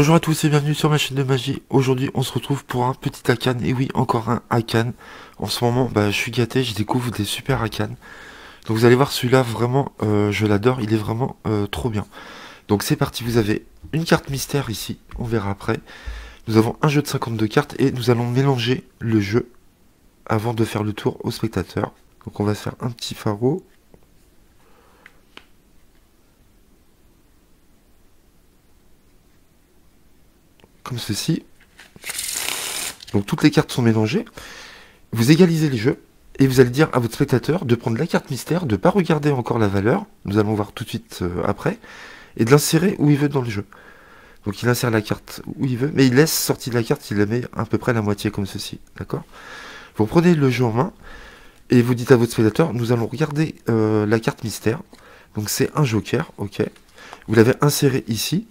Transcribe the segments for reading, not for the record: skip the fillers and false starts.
Bonjour à tous et bienvenue sur ma chaîne de magie. Aujourd'hui on se retrouve pour un petit Hakan. Et oui, encore un Hakan. En ce moment, je suis gâté, je découvre des super Hakan. Donc vous allez voir, celui-là vraiment, je l'adore, il est vraiment trop bien. Donc c'est parti, vous avez une carte mystère ici, on verra après. Nous avons un jeu de 52 cartes et nous allons mélanger le jeu avant de faire le tour au spectateur. Donc on va se faire un petit pharo. Comme ceci. Donc toutes les cartes sont mélangées. Vous égalisez les jeux. Et vous allez dire à votre spectateur de prendre la carte mystère, de ne pas regarder encore la valeur, nous allons voir tout de suite après, et de l'insérer où il veut dans le jeu. Donc il insère la carte où il veut, mais il laisse sortir la carte, il la met à peu près la moitié comme ceci, d'accord? Vous prenez le jeu en main, et vous dites à votre spectateur, nous allons regarder la carte mystère, donc c'est un joker, ok? Vous l'avez inséré ici,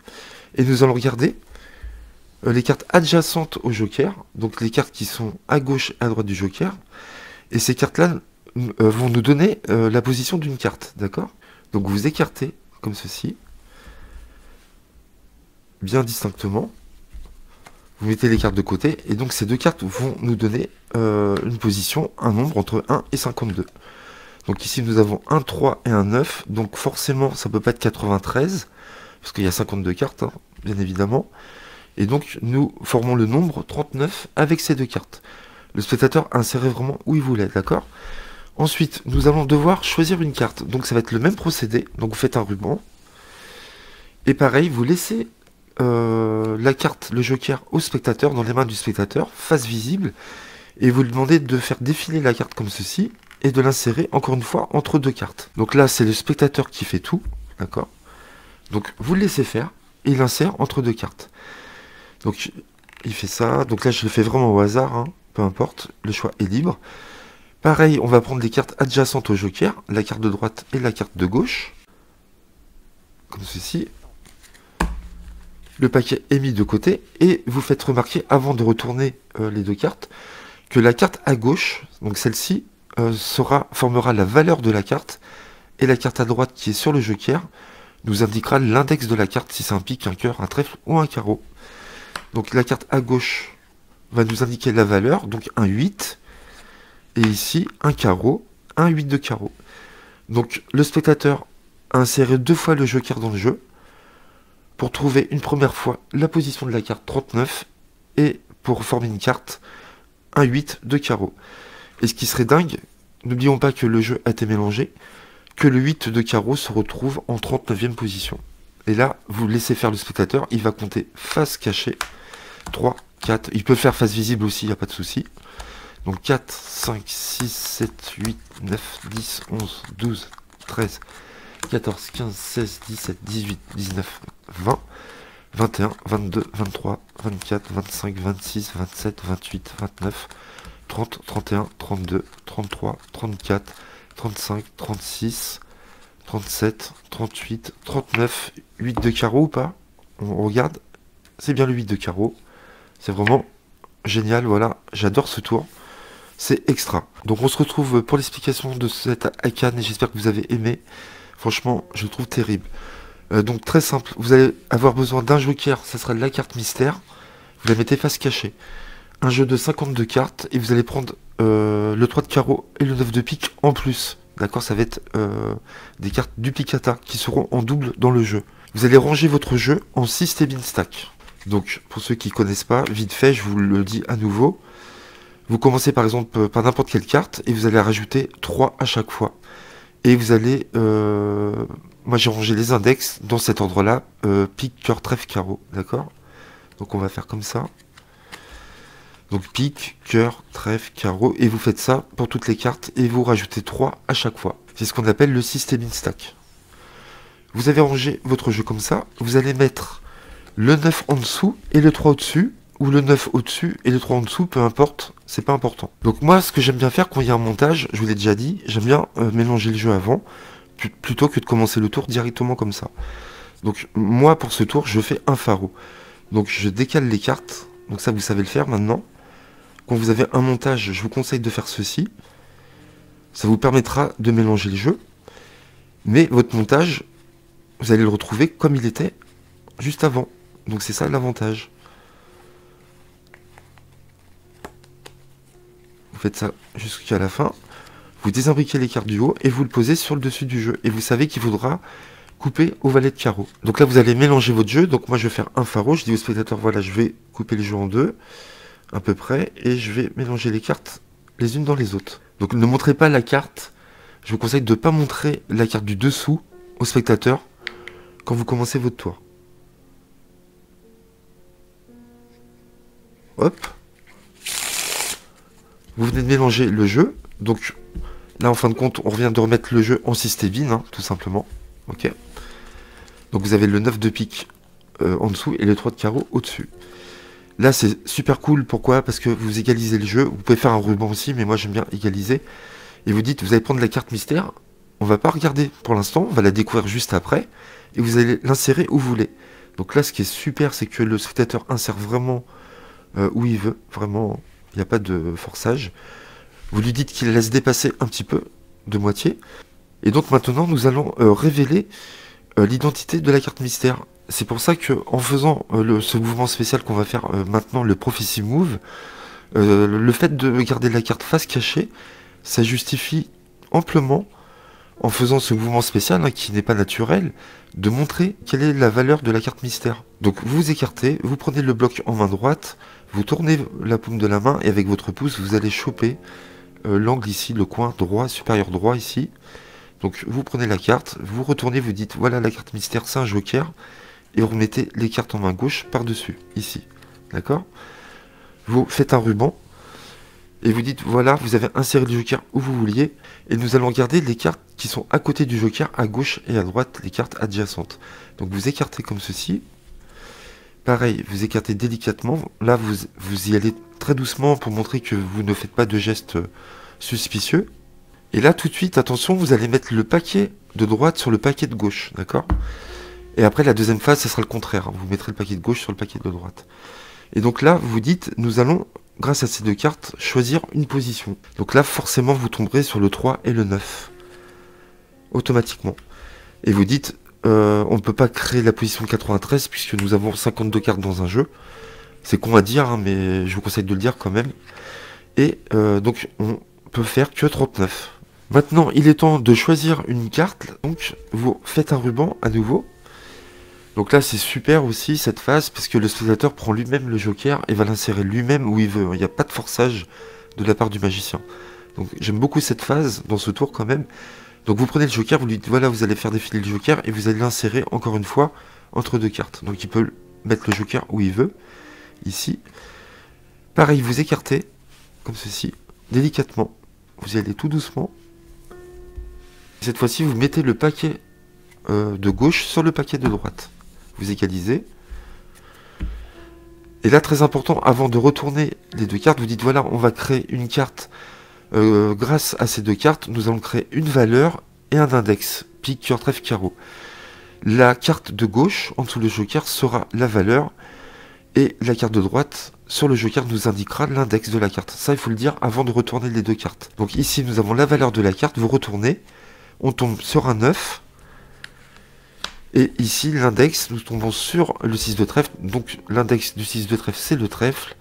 et nous allons regarder les cartes adjacentes au joker, donc les cartes qui sont à gauche et à droite du joker, et ces cartes-là vont nous donner la position d'une carte, d'accord? Donc vous écartez comme ceci, bien distinctement. Vous mettez les cartes de côté, et donc ces deux cartes vont nous donner une position, un nombre entre 1 et 52. Donc ici nous avons un 3 et un 9, donc forcément ça peut pas être 93, parce qu'il y a 52 cartes, hein, bien évidemment. Et donc nous formons le nombre 39 avec ces deux cartes. Le spectateur a inséré vraiment où il voulait, d'accord? Ensuite, nous allons devoir choisir une carte. Donc ça va être le même procédé. Donc vous faites un ruban. Et pareil, vous laissez la carte, le joker, au spectateur, dans les mains du spectateur, face visible. Et vous lui demandez de faire défiler la carte comme ceci. Et de l'insérer, encore une fois, entre deux cartes. Donc là, c'est le spectateur qui fait tout. D'accord? Donc vous le laissez faire. Et il insère entre deux cartes. Donc il fait ça. Donc là, je le fais vraiment au hasard, hein. Peu importe, le choix est libre. Pareil, on va prendre les cartes adjacentes au joker, la carte de droite et la carte de gauche. Comme ceci. Le paquet est mis de côté. Et vous faites remarquer, avant de retourner les deux cartes, que la carte à gauche, donc celle-ci, formera la valeur de la carte. Et la carte à droite qui est sur le joker nous indiquera l'index de la carte, si c'est un pique, un cœur, un trèfle ou un carreau. Donc la carte à gauche va nous indiquer la valeur, donc un 8. Et ici, un carreau, un 8 de carreau. Donc le spectateur a inséré deux fois le joker dans le jeu pour trouver une première fois la position de la carte 39 et pour former une carte, un 8 de carreau. Et ce qui serait dingue, n'oublions pas que le jeu a été mélangé, que le 8 de carreau se retrouve en 39e position. Et là, vous laissez faire le spectateur, il va compter face cachée, 3, 4, il peut faire face visible aussi, il n'y a pas de souci. Donc 4, 5, 6, 7, 8, 9, 10, 11, 12, 13, 14, 15, 16, 17, 18, 19, 20, 21, 22, 23, 24, 25, 26, 27, 28, 29, 30, 31, 32, 33, 34, 35, 36, 37, 38, 39, 8 de carreau ou pas? On regarde, c'est bien le 8 de carreau. C'est vraiment génial, voilà, j'adore ce tour. C'est extra. Donc on se retrouve pour l'explication de cet Hakan et j'espère que vous avez aimé. Franchement, je le trouve terrible. Donc très simple, vous allez avoir besoin d'un joker, ça sera la carte mystère. Vous la mettez face cachée. Un jeu de 52 cartes et vous allez prendre le 3 de carreau et le 9 de pique en plus. D'accord, ça va être des cartes duplicata qui seront en double dans le jeu. Vous allez ranger votre jeu en 6 Tebin stack. Donc pour ceux qui ne connaissent pas, vite fait, je vous le dis à nouveau. Vous commencez par exemple par n'importe quelle carte et vous allez rajouter 3 à chaque fois. Et vous allez... moi j'ai rangé les index dans cet ordre-là. Pique, cœur, trèfle, carreau. D'accord? Donc on va faire comme ça. Donc pique, cœur, trèfle, carreau. Et vous faites ça pour toutes les cartes et vous rajoutez 3 à chaque fois. C'est ce qu'on appelle le system in stack. Vous avez rangé votre jeu comme ça. Vous allez mettre le 9 en dessous et le 3 au-dessus. Ou le 9 au-dessus et le 3 en dessous, peu importe, c'est pas important. Donc moi, ce que j'aime bien faire quand il y a un montage, je vous l'ai déjà dit, j'aime bien mélanger le jeu avant, plutôt que de commencer le tour directement comme ça. Donc moi, pour ce tour, je fais un pharo. Donc je décale les cartes, donc ça vous savez le faire maintenant. Quand vous avez un montage, je vous conseille de faire ceci. Ça vous permettra de mélanger le jeu. Mais votre montage, vous allez le retrouver comme il était juste avant. Donc c'est ça l'avantage. Vous faites ça jusqu'à la fin. Vous désimbriquez les cartes du haut et vous le posez sur le dessus du jeu. Et vous savez qu'il faudra couper au valet de carreau. Donc là, vous allez mélanger votre jeu. Donc moi, je vais faire un faro. Je dis au spectateur, voilà, je vais couper le jeu en deux, à peu près. Et je vais mélanger les cartes les unes dans les autres. Donc ne montrez pas la carte. Je vous conseille de ne pas montrer la carte du dessous au spectateur quand vous commencez votre tour. Hop. Vous venez de mélanger le jeu. Donc là, en fin de compte, on revient de remettre le jeu en systémine, hein, tout simplement. Ok. Donc vous avez le 9 de pique en dessous et le 3 de carreau au-dessus. Là, c'est super cool. Pourquoi? Parce que vous égalisez le jeu. Vous pouvez faire un ruban aussi, mais moi, j'aime bien égaliser. Et vous dites, vous allez prendre la carte mystère. On va pas regarder pour l'instant. On va la découvrir juste après. Et vous allez l'insérer où vous voulez. Donc là, ce qui est super, c'est que le spectateur insère vraiment où il veut. Vraiment, il n'y a pas de forçage. Vous lui dites qu'il laisse dépasser un petit peu, de moitié. Et donc maintenant, nous allons révéler l'identité de la carte mystère. C'est pour ça que en faisant ce mouvement spécial qu'on va faire maintenant, le Prophecy Move, le fait de garder la carte face cachée, ça justifie amplement, en faisant ce mouvement spécial, hein, qui n'est pas naturel, de montrer quelle est la valeur de la carte mystère. Donc vous écartez, vous prenez le bloc en main droite, vous tournez la paume de la main, et avec votre pouce, vous allez choper l'angle ici, le coin droit, supérieur droit ici. Donc vous prenez la carte, vous retournez, vous dites voilà la carte mystère, c'est un joker, et vous remettez les cartes en main gauche par-dessus, ici. D'accord? Vous faites un ruban, et vous dites voilà, vous avez inséré le joker où vous vouliez, et nous allons garder les cartes qui sont à côté du joker, à gauche et à droite, les cartes adjacentes. Donc vous écartez comme ceci. Pareil, vous écartez délicatement. Là, vous y allez très doucement pour montrer que vous ne faites pas de gestes suspicieux. Et là, tout de suite, attention, vous allez mettre le paquet de droite sur le paquet de gauche, d'accord? Et après, la deuxième phase, ce sera le contraire. Vous mettrez le paquet de gauche sur le paquet de droite. Et donc là, vous vous dites, nous allons, grâce à ces deux cartes, choisir une position. Donc là, forcément, vous tomberez sur le 3 et le 9. Automatiquement. Et vous dites, on ne peut pas créer la position 93 puisque nous avons 52 cartes dans un jeu. C'est con à dire, hein, mais je vous conseille de le dire quand même. Et donc, on peut faire que 39. Maintenant, il est temps de choisir une carte. Donc, vous faites un ruban à nouveau. Donc là, c'est super aussi cette phase, parce que le spectateur prend lui-même le joker et va l'insérer lui-même où il veut. Il n'y a pas de forçage de la part du magicien. Donc j'aime beaucoup cette phase dans ce tour quand même. Donc vous prenez le joker, vous lui dites voilà, vous allez faire défiler le joker et vous allez l'insérer encore une fois entre deux cartes. Donc il peut mettre le joker où il veut, ici. Pareil, vous écartez, comme ceci, délicatement. Vous y allez tout doucement. Cette fois-ci, vous mettez le paquet de gauche sur le paquet de droite. Vous égalisez. Et là, très important, avant de retourner les deux cartes, vous dites voilà, on va créer une carte. Grâce à ces deux cartes, nous allons créer une valeur et un index. Pique, cœur, trèfle, carreau. La carte de gauche, en dessous le joker, sera la valeur. Et la carte de droite, sur le joker, nous indiquera l'index de la carte. Ça, il faut le dire avant de retourner les deux cartes. Donc ici, nous avons la valeur de la carte. Vous retournez. On tombe sur un 9. Et ici, l'index, nous tombons sur le 6 de trèfle. Donc l'index du 6 de trèfle, c'est le trèfle.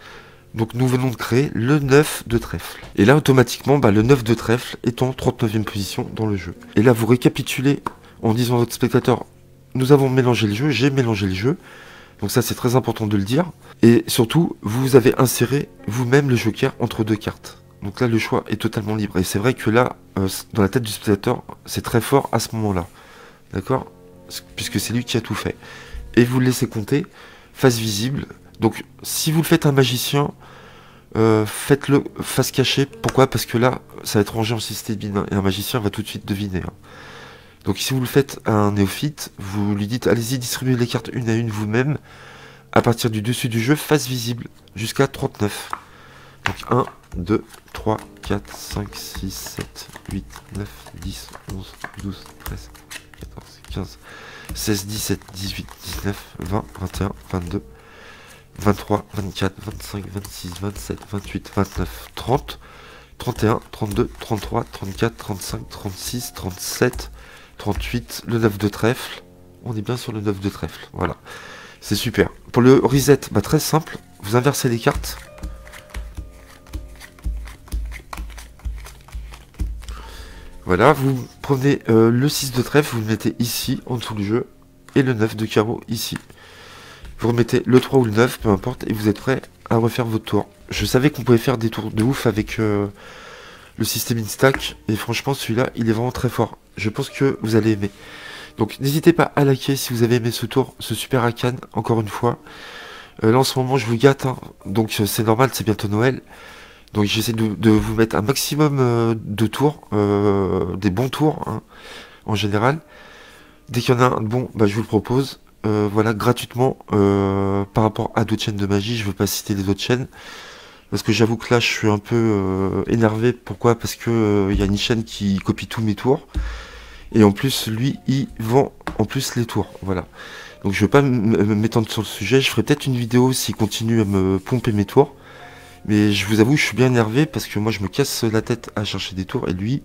Donc nous venons de créer le 9 de trèfle. Et là, automatiquement, le 9 de trèfle est en 39e position dans le jeu. Et là, vous récapitulez en disant à votre spectateur, nous avons mélangé le jeu, j'ai mélangé le jeu. Donc ça, c'est très important de le dire. Et surtout, vous avez inséré vous-même le joker entre deux cartes. Donc là, le choix est totalement libre. Et c'est vrai que là, dans la tête du spectateur, c'est très fort à ce moment-là. D'accord? Puisque c'est lui qui a tout fait. Et vous le laissez compter, face visible. Donc, si vous le faites un magicien, faites-le face cachée. Pourquoi? Parce que là, ça va être rangé en systémine, et un magicien va tout de suite deviner. Donc, si vous le faites à un néophyte, vous lui dites, allez-y, distribuez les cartes une à une vous-même, à partir du dessus du jeu, face visible, jusqu'à 39. Donc, 1, 2, 3, 4, 5, 6, 7, 8, 9, 10, 11, 12, 13, 14, 15, 16, 17, 18, 19, 20, 21, 22, 23, 24, 25, 26, 27, 28, 29, 30, 31, 32, 33, 34, 35, 36, 37, 38, le 9 de trèfle. On est bien sur le 9 de trèfle, voilà. C'est super. Pour le reset, bah, très simple. Vous inversez les cartes. Voilà, vous prenez le 6 de trèfle, vous le mettez ici, en dessous du jeu, et le 9 de carreau ici. Vous remettez le 3 ou le 9, peu importe, et vous êtes prêt à refaire votre tour. Je savais qu'on pouvait faire des tours de ouf avec le système instack, et franchement celui-là, il est vraiment très fort. Je pense que vous allez aimer. Donc n'hésitez pas à liker si vous avez aimé ce tour, ce super Akan, encore une fois. Là en ce moment je vous gâte, hein. Donc c'est normal, c'est bientôt Noël. Donc j'essaie de vous mettre un maximum de tours, des bons tours hein, en général. Dès qu'il y en a un bon, bah, je vous le propose. Voilà, gratuitement, par rapport à d'autres chaînes de magie, je veux pas citer les autres chaînes, parce que j'avoue que là, je suis un peu énervé. Pourquoi? Parce que y a une chaîne qui copie tous mes tours, et en plus, lui, il vend en plus les tours. Voilà. Donc je vais pas m'étendre sur le sujet. Je ferai peut-être une vidéo s'il continue à me pomper mes tours. Mais je vous avoue, je suis bien énervé parce que moi, je me casse la tête à chercher des tours, et lui,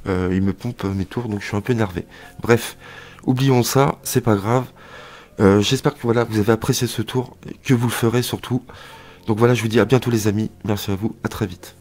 il me pompe mes tours, donc je suis un peu énervé. Bref, oublions ça, c'est pas grave. J'espère que voilà, vous avez apprécié ce tour, que vous le ferez surtout. Donc voilà, je vous dis à bientôt les amis, merci à vous, à très vite.